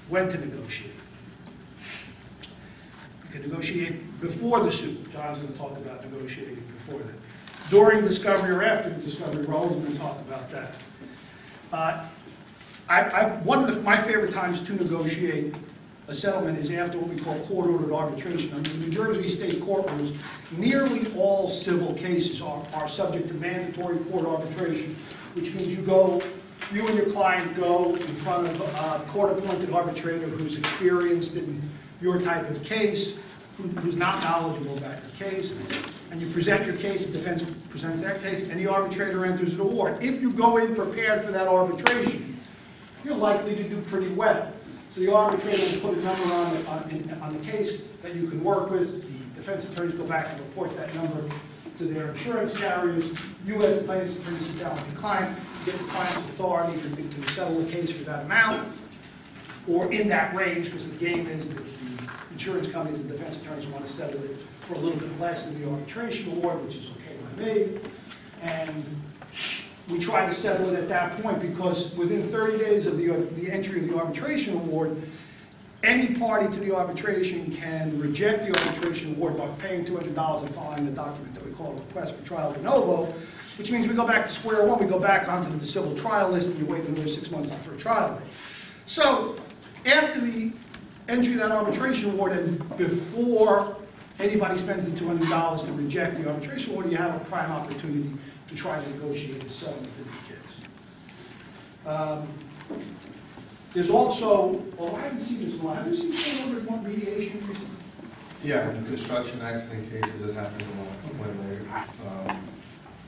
when to negotiate. You can negotiate before the suit. John's going to talk about negotiating before that. During discovery or after discovery, Raul's going to talk about that. One of my favorite times to negotiate a settlement is after what we call court-ordered arbitration. Under the New Jersey state court rules, nearly all civil cases are subject to mandatory court arbitration, which means you and your client go in front of a court-appointed arbitrator who's experienced in your type of case, who's not knowledgeable about your case, and you present your case, the defense presents that case, and the arbitrator enters an award. If you go in prepared for that arbitration, you're likely to do pretty well. So the arbitrator will put a number on the case that you can work with. The defense attorneys go back and report that number to their insurance carriers. You, as the plaintiff's attorney, sit down with your client, get the client's authority to settle the case for that amount, or in that range, because the game is that the insurance companies and defense attorneys want to settle it for a little bit less than the arbitration award, which is okay by me. And we try to settle it at that point because within 30 days of the entry of the arbitration award, any party to the arbitration can reject the arbitration award by paying $200 and filing the document that we call a request for trial de novo, which means we go back to square one, we go back onto the civil trial list, and you wait another 6 months for a trial date. So after the entry of that arbitration award and before anybody spends the $200 to reject the arbitration award, you have a prime opportunity to try to negotiate a settlement in the case. There's also, I haven't seen this in a while. Have you seen more mediation recently? Yeah, in construction accident cases, it happens a lot when they're,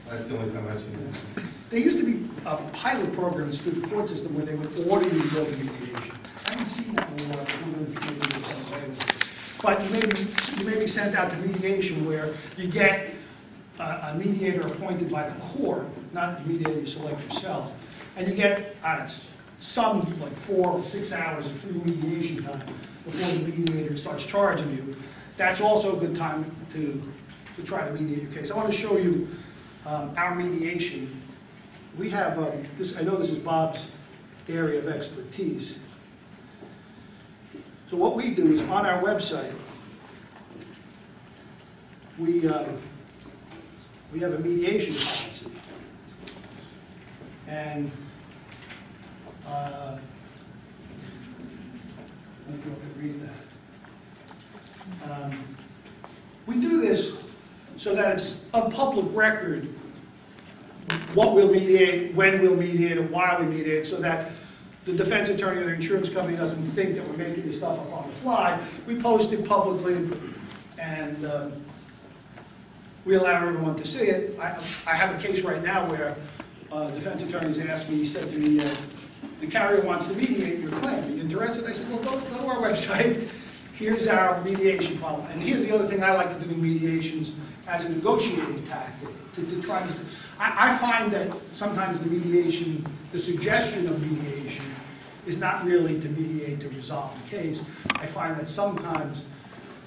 that's the only time I've seen this. There used to be pilot programs through the court system where they would order you to go to mediation. I haven't seen that in a while. But you may be sent out to mediation where you get a mediator appointed by the court, not the mediator you select yourself, and you get some like 4 or 6 hours of free mediation time before the mediator starts charging you. That's also a good time to try to mediate your case. I want to show you our mediation. We have this. I know this is Bob's area of expertise. So what we do is on our website, we have a mediation policy, and I don't know if you can read that. We do this so that it's a public record what we'll mediate, when we'll mediate, and why we mediate, so that the defense attorney or the insurance company doesn't think that we're making this stuff up on the fly. We post it publicly, and we allow everyone to see it. I have a case right now where defense attorneys asked me, he said to me, the carrier wants to mediate your claim. Are you interested? I said, well, go to our website. Here's our mediation problem. And here's the other thing I like to do in mediations as a negotiating tactic, to try to... I find that sometimes the mediation, the suggestion of mediation is not really to mediate to resolve the case. I find that sometimes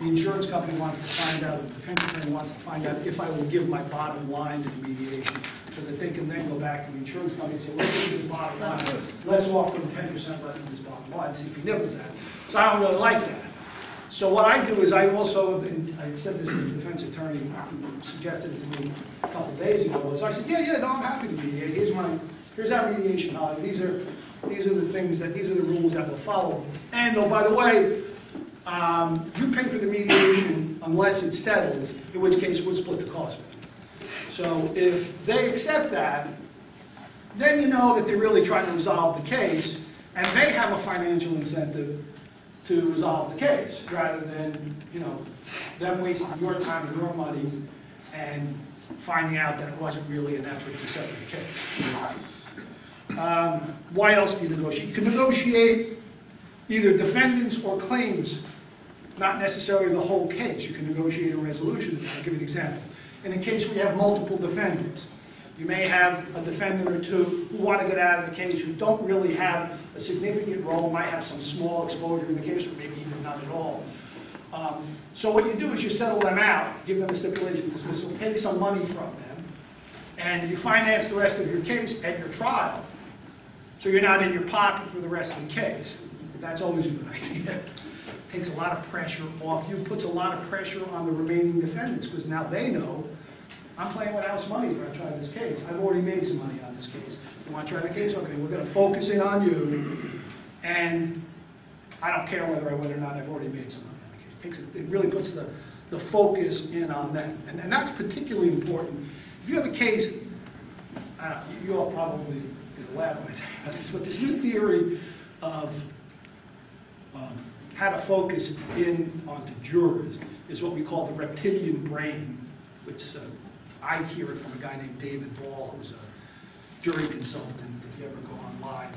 the insurance company wants to find out, or the defense attorney wants to find out if I will give my bottom line to the mediation, so that they can then go back to the insurance company and say, let's give his bottom line. Let's offer him 10% less than his bottom line, see if he nibbles at it. So I don't really like that. So what I do is I also, and I said this to the defense attorney who suggested it to me a couple of days ago, was I said, no, I'm happy to mediate. Here's our mediation policy. These are the things these are the rules that we'll follow. And oh, by the way, you pay for the mediation unless it's settled, in which case we'll split the cost with them. So if they accept that, then you know that they're really trying to resolve the case, and they have a financial incentive to resolve the case, rather than, them wasting your time and your money and finding out that it wasn't really an effort to settle the case. Why else do you negotiate? You can negotiate either defendants or claims, not necessarily the whole case. You can negotiate a resolution. I'll give you an example. In a case where you have multiple defendants, you may have a defendant or two who want to get out of the case, who don't really have a significant role, might have some small exposure in the case, or maybe even none at all. So what you do is you settle them out, give them a stipulation of dismissal, take some money from them, and you finance the rest of your case at your trial, so you're not in your pocket for the rest of the case. That's always a good idea. Takes a lot of pressure off you, puts a lot of pressure on the remaining defendants, because now they know, I'm playing with house money if I try this case. I've already made some money on this case. You want to try the case? Okay, we're going to focus in on you, and I don't care whether I win or not, I've already made some money on the case. It really puts the focus in on them. And that's particularly important. If you have a case, you all probably going to laugh when I tell you about this, but this new theory of how to focus in onto jurors is what we call the reptilian brain, which I hear it from a guy named David Ball, who's a jury consultant, if you ever go online.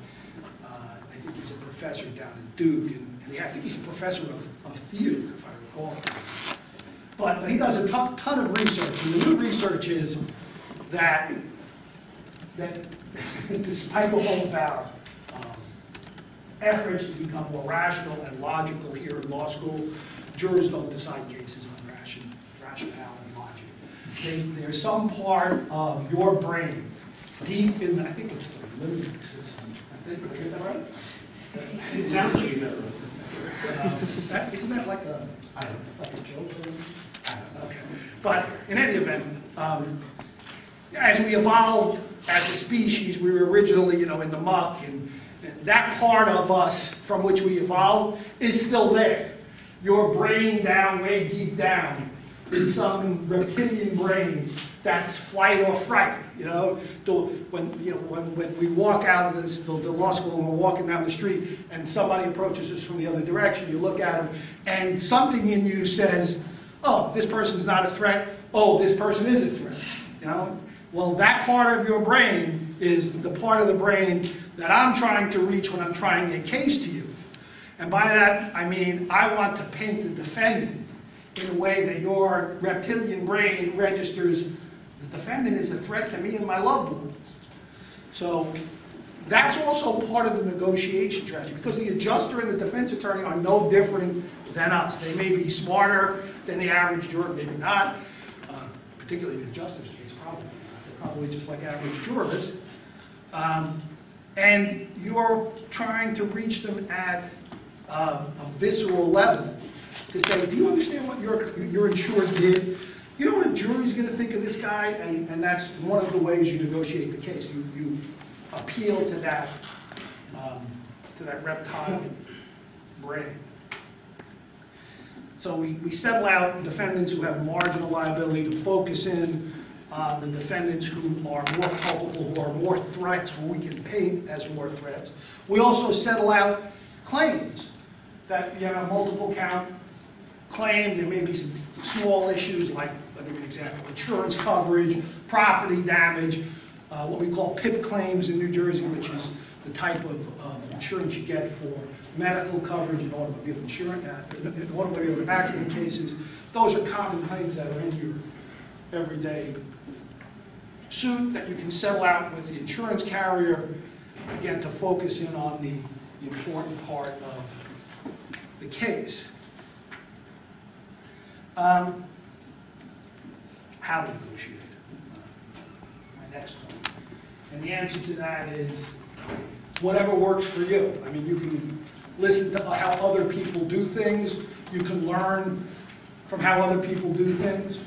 I think he's a professor down at Duke, and I think he's a professor of theater, if I recall. But he does a ton of research, and the new research is that despite all of our efforts to become more rational and logical here in law school, jurors don't decide cases on rationale and logic. There's some part of your brain, deep in, I think it's the limbic system. Did I get that right? It sounds like you got it. Isn't that like a joke? Okay. But in any event, as we evolved as a species, we were originally, in the muck, and that part of us from which we evolved is still there. Your brain down, way deep down, is some reptilian brain that's flight or fright. When we walk out of the law school and we're walking down the street and somebody approaches us from the other direction, you look at them and something in you says, oh, this person's not a threat. Oh, this person is a threat. Well, that part of your brain is the part of the brain that I'm trying to reach when I'm trying a case to you. And by that, I mean I want to paint the defendant in a way that your reptilian brain registers the defendant is a threat to me and my loved ones. So that's also part of the negotiation strategy, because the adjuster and the defense attorney are no different than us. They may be smarter than the average juror, maybe not, particularly in the adjuster's case, probably not. They're probably just like average jurors. And you're trying to reach them at a visceral level to say, do you understand what your insured did? You know what a jury's going to think of this guy? And that's one of the ways you negotiate the case. You appeal to that reptile brain. So we settle out defendants who have marginal liability to focus in on the defendants who are more culpable, who are more threats, who we can paint as more threats. We also settle out claims that you have a multiple count claim. There may be some small issues like, I'll give you an example, insurance coverage, property damage, what we call PIP claims in New Jersey, which is the type of insurance you get for medical coverage and automobile insurance, automobile and accident cases. Those are common claims that are in your everyday suit that you can settle out with the insurance carrier, again, to focus in on the important part of the case. How to negotiate? My next point. And the answer to that is whatever works for you. I mean, you can listen to how other people do things. You can learn from how other people do things.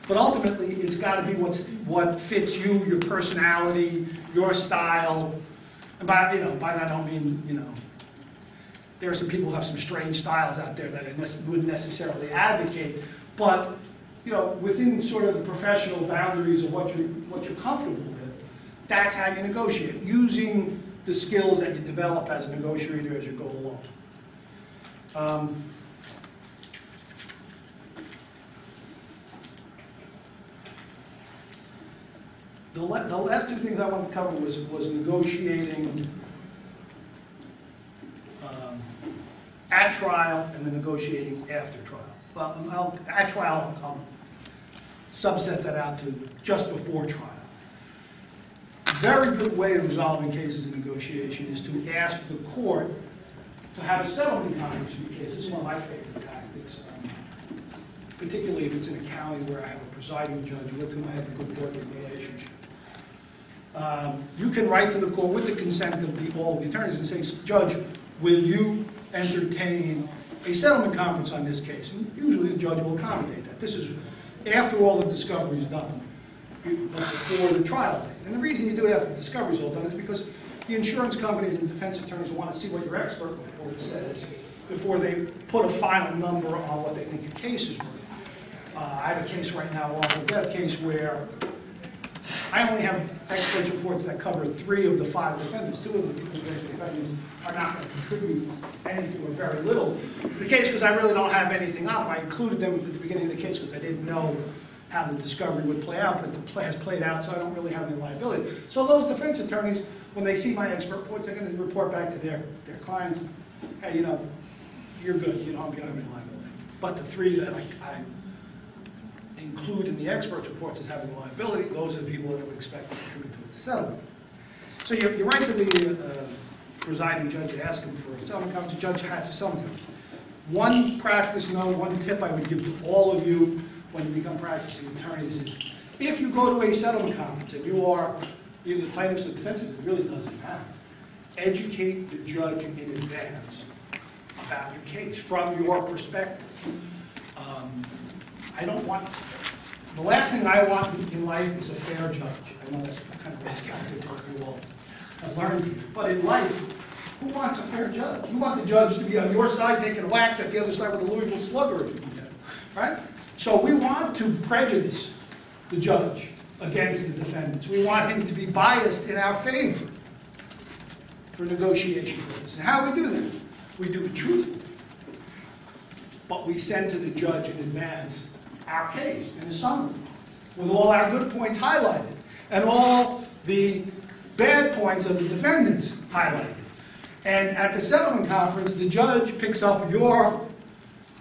But ultimately, it's got to be what fits you, your personality, your style. And by that I don't mean, there are some people who have some strange styles out there that I wouldn't necessarily advocate. But, within sort of the professional boundaries of what you're comfortable with, that's how you negotiate, using the skills that you develop as a negotiator as you go along. The last two things I want to cover was negotiating at trial and then negotiating after trial. Well, at trial, I'll subset that out to just before trial. A very good way of resolving cases in negotiation is to ask the court to have a settlement conference in your case. This is one of my favorite tactics, particularly if it's in a county where I have a presiding judge with whom I have a good working relationship. You can write to the court with the consent of all of the attorneys and say, Judge, will you entertain a settlement conference on this case? And usually the judge will accommodate that. This is after all the discovery is done, but before the trial date. And the reason you do it after the discovery is all done is because the insurance companies and defense attorneys want to see what your expert report says before they put a final number on what they think your case is worth. I have a case right now, a wrongful death case, where I only have expert reports that cover 3 of the 5 defendants. 2 of the defendants are not going to contribute anything or very little to the case because I really don't have anything on them. I included them at the beginning of the case because I didn't know how the discovery would play out, but the play has played out, so I don't really have any liability. So those defense attorneys, when they see my expert reports, they're going to report back to their clients, hey, you know, you're good, you don't have any liability. But the 3 that I include in the expert's reports as having liability, those are the people that I would expect to contribute to the settlement. So you write to the presiding judge and ask him for a settlement conference. The judge has a settlement conference. One practice note, one tip I would give to all of you when you become practicing attorneys is if you go to a settlement conference and you are either the plaintiffs or the defense, it really doesn't matter. Educate the judge in advance about your case from your perspective. I don't want, the last thing I want in life is a fair judge. I know that's kind of runs counter to what you all have learned. But in life, who wants a fair judge? You want the judge to be on your side taking whacks at the other side with a Louisville slugger if you can get it, right? So we want to prejudice the judge against the defendants. We want him to be biased in our favor for negotiation purposes. And how do we do that? We do it truthfully. But we send to the judge in advance our case in a summary with all our good points highlighted and all the bad points of the defendants highlighted. And at the settlement conference, the judge picks up your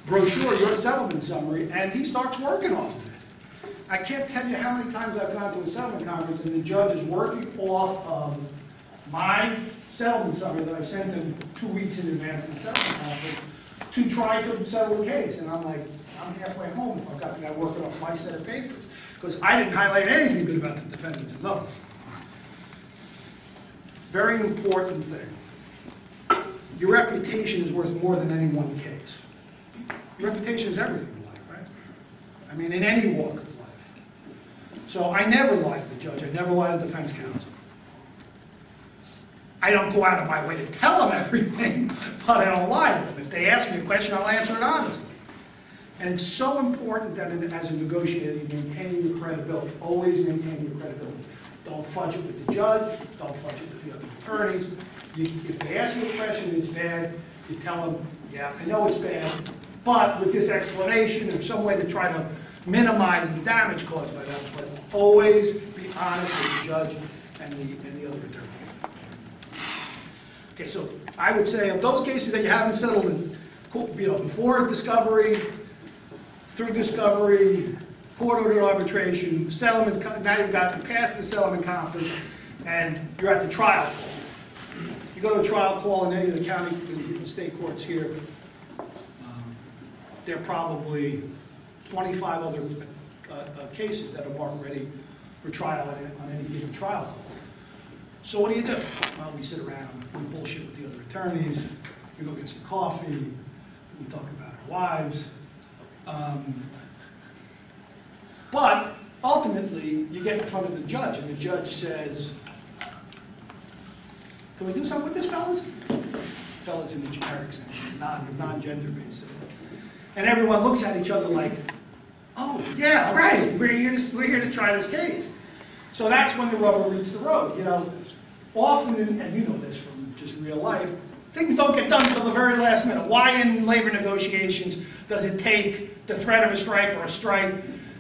brochure, your settlement summary, and he starts working off of it. I can't tell you how many times I've gone to a settlement conference and the judge is working off of my settlement summary that I sent him 2 weeks in advance of the settlement conference to try to settle the case. And I'm like, I'm halfway home if I've got the guy working off my set of papers. Because I didn't highlight anything good about the defendants in those. Very important thing. Your reputation is worth more than any one case. Your reputation is everything in life, right? I mean, in any walk of life. So I never lie to the judge. I never lie to the defense counsel. I don't go out of my way to tell them everything, but I don't lie to them. If they ask me a question, I'll answer it honestly. And it's so important that as a negotiator, you maintain your credibility. Always maintain your credibility. Don't fudge it with the judge. Don't fudge it with the other attorneys. If they ask you a question and it's bad, you tell them, yeah, I know it's bad, but with this explanation and some way to try to minimize the damage caused by that. But always be honest with the judge and the other attorney. Okay, so I would say of those cases that you haven't settled in, before discovery, through discovery, court-ordered arbitration, settlement, now you've got past the settlement conference, and you're at the trial call. You go to a trial call in any of the county and state courts here, there are probably 25 other cases that are marked ready for trial on any given trial call. So what do you do? Well, we sit around, we bullshit with the other attorneys, we go get some coffee, we talk about our wives. But ultimately, you get in front of the judge, and the judge says, can we do something with this, fellas? Fellas in the generic sense, non-gender based. And everyone looks at each other like, oh, yeah, right, we're here to try this case. So that's when the rubber meets the road. You know, often, and you know this from just real life, things don't get done until the very last minute. Why in labor negotiations does it take the threat of a strike or a strike,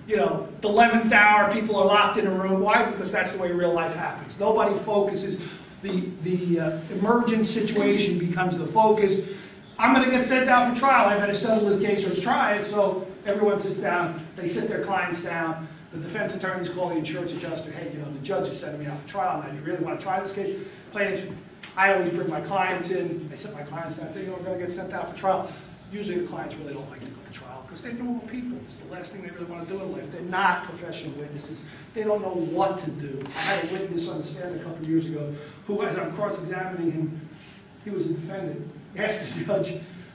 you know, the 11th hour, people are locked in a room? Why? Because that's the way real life happens. Nobody focuses. The emergent situation becomes the focus. I'm going to get sent out for trial. I better settle this case or let's try it. So everyone sits down. They sit their clients down. The defense attorneys call the insurance adjuster. Hey, you know, the judge is sending me out for trial. Now, you really want to try this case? Plaintiffs, I always bring my clients in. I sit my clients down and say, you know, we're going to get sent out for trial. Usually the clients really don't like to go to trial because they're normal people. It's the last thing they really want to do in life. They're not professional witnesses. They don't know what to do. I had a witness on the stand a couple of years ago who, as I'm cross-examining him, he was a defendant, asked the judge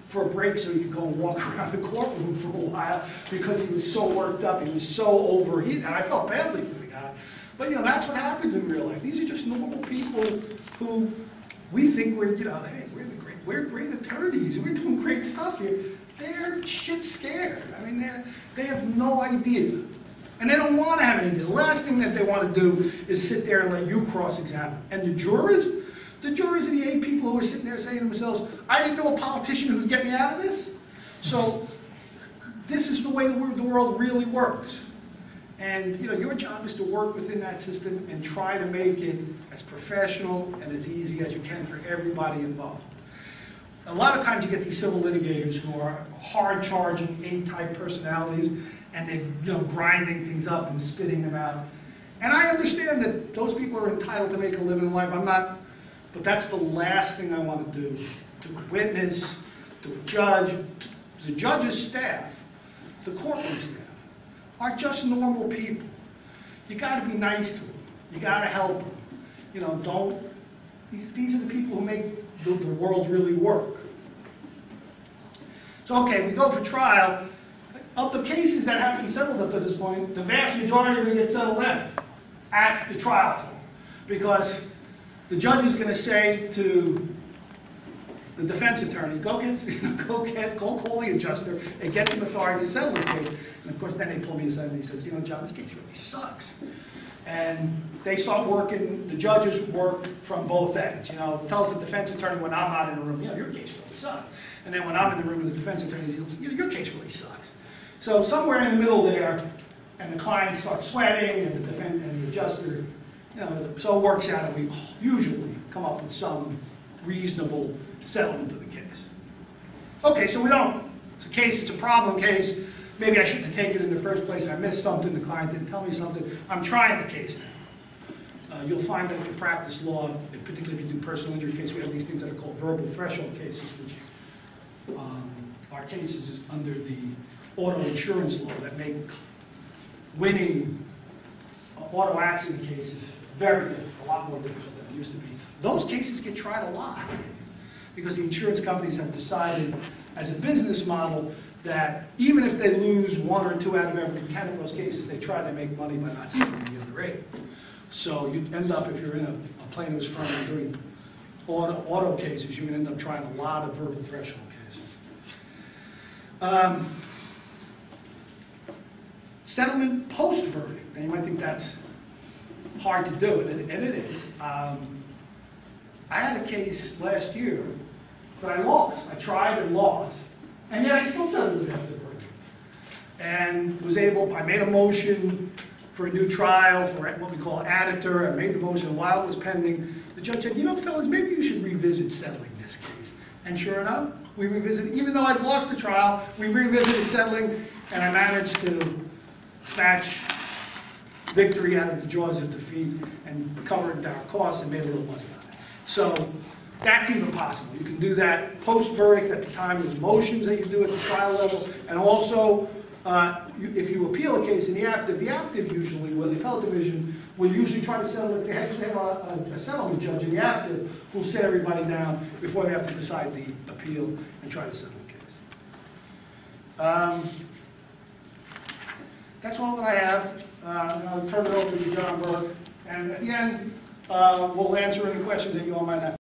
for a break so he could go and walk around the courtroom for a while because he was so worked up, he was so overheated, and I felt badly for the guy. But, that's what happens in real life. These are just normal people who we think we're, hey, we're great attorneys, we're doing great stuff here. They're shit scared. I mean, they have no idea. And they don't want to have any idea. The last thing that they want to do is sit there and let you cross-examine. And the jurors are the 8 people who are sitting there saying to themselves, I didn't know a politician who could get me out of this. So this is the way the world really works. And your job is to work within that system and try to make it as professional and as easy as you can for everybody involved. A lot of times you get these civil litigators who are hard-charging, A-type personalities, and they're grinding things up and spitting them out. And I understand that those people are entitled to make a living in life. I'm not, but that's the last thing I want to do. To a witness, to a judge, to the judge's staff, the courtroom staff, are just normal people. You got to be nice to them. You got to help them. These are the people who make the world really work. So, okay, we go for trial. Of the cases that have been settled up to this point, the vast majority of them get settled then at the trial court. Because the judge is going to say to the defense attorney, go call the adjuster and get some authority to settle this case. And of course, then they pull me aside and he says, John, this case really sucks. And they start working, the judges work from both ends. Tells the defense attorney when I'm not in the room, your case really sucks. And then when I'm in the room with the defense attorney, he'll say, your case really sucks. So somewhere in the middle there, and the client starts sweating, and the defense and the adjuster, so it works out, and we usually come up with some reasonable settlement of the case. Okay, so it's a case, it's a problem case. Maybe I shouldn't have taken it in the first place. I missed something, the client didn't tell me something. I'm trying the case now. You'll find that if you practice law, particularly if you do personal injury case, we have these things that are called verbal threshold cases, which are cases under the auto insurance law that make winning auto accident cases very difficult, a lot more difficult than it used to be. Those cases get tried a lot because the insurance companies have decided as a business model that even if they lose 1 or 2 out of every 10 of those cases they try, they make money by not settling the other 8. So you end up, if you're in a plaintiff's firm and doing auto cases, you're going to end up trying a lot of verbal threshold cases. Settlement post-verdict. Now you might think that's hard to do, and it is. I had a case last year that I lost. I tried and lost, and yet I still settled it after the verdict. And I made a motion for a new trial for what we call additor. I made the motion while it was pending. The judge said, fellas, maybe you should revisit settling this case. And sure enough, we revisited, even though I'd lost the trial, we revisited settling, and I managed to snatch victory out of the jaws of defeat and covered our costs and made a little money on it. So that's even possible. You can do that post-verdict at the time of the motions that you do at the trial level, and also if you appeal a case in the active usually, where the appellate division will usually try to settle it. They actually have a settlement judge in the active who'll sit everybody down before they have to decide the appeal and try to settle the case. That's all that I have. I'll turn it over to John Burke, and at the end, we'll answer any questions that you all might have.